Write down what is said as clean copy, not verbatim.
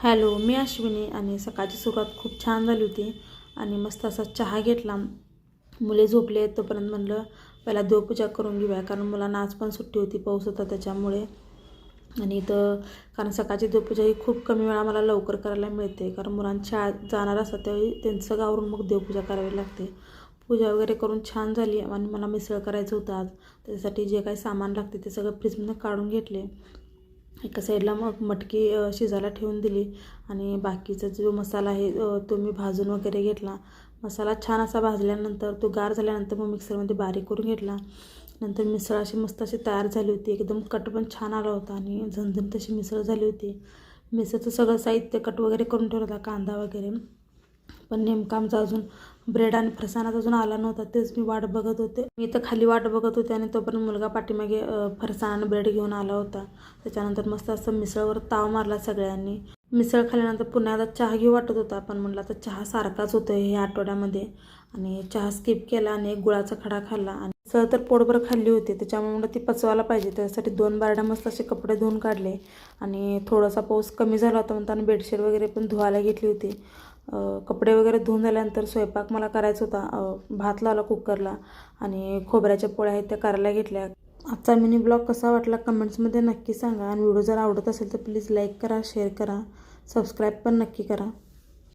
Hello, मी अश्विनी आणि सकाळची सुरुवात खूप छान झाली होती आणि मस्त असा चहा घेतला. मुले झोपले तोपर्यंत म्हणलं पहिला देवपूजा करून घेऊया, कारण मुलांना आज पण सुट्टी होती, पाऊस होता त्याच्यामुळे. आणि इथं कारण सकाळची देवपूजा ही खूप कमी वेळा मला लवकर करायला मिळते, कारण मुलांची शाळेत जाणार असतात त्यावेळी त्यांचं गावरून मग देवपूजा करावी लागते. पूजा वगैरे करून छान झाली आणि मला मिसळ करायचं होतं आज. त्याच्यासाठी जे काही सामान लागते ते सगळं फ्रीजमधून काढून घेतले. एका साईडला मग मटकी शिजायला ठेवून दिली आणि बाकीचा जो मसाला आहे तो मी भाजून वगैरे घेतला. मसाला छान असा भाजल्यानंतर तो गार झाल्यानंतर मग मिक्सरमध्ये बारीक करून घेतला. नंतर मिसळ अशी मस्त अशी तयार झाली होती. एकदम कट पण छान आला होता आणि झणझणीत तशी मिसळ झाली होती. मिसळचं सगळं साहित्य कट वगैरे करून ठेवलं होता, कांदा वगैरे. पण नेमकं आमचा अजून ब्रेड आणि फरसाणात अजून आला नव्हता, तेच मी वाट बघत होते. मी तर खाली वाट बघत होते आणि तोपर्यंत मुलगा पाठीमागे फरसाण आणि ब्रेड घेऊन आला होता. त्याच्यानंतर मस्त असं मिसळवर ताव मारला सगळ्यांनी. मिसळ खाल्ल्यानंतर पुन्हा एकदा चहा घेऊ वाटत होता, पण म्हटलं आता चहा सारखाच होतो ह्या आठवड्यामध्ये आणि चहा स्किप केला आणि एक गुळाचा खडा खाल्ला. आणि मिसळ तर पोटभर खाल्ली होती, त्याच्यामुळे म्हटलं ती पचवायला पाहिजे. त्यासाठी 2 बारड्या मस्त असे कपडे धुवून काढले आणि थोडासा पाऊस कमी झाला होता म्हणताना बेडशीट वगैरे पण धुवायला घेतली होती. कपडे वगैरे धुवून झाल्यानंतर स्वयंपाक मला करायचा होता. भात लावला कुकरला आणि खोबऱ्याच्या पोळ्या आहेत त्या करायला घेतल्या. आजचा मिनी ब्लॉग कसा वाटला कमेंट्समध्ये नक्की सांगा आणि व्हिडिओ जर आवडत असेल तर प्लीज लाईक करा, शेअर करा, सबस्क्राईब पण नक्की करा.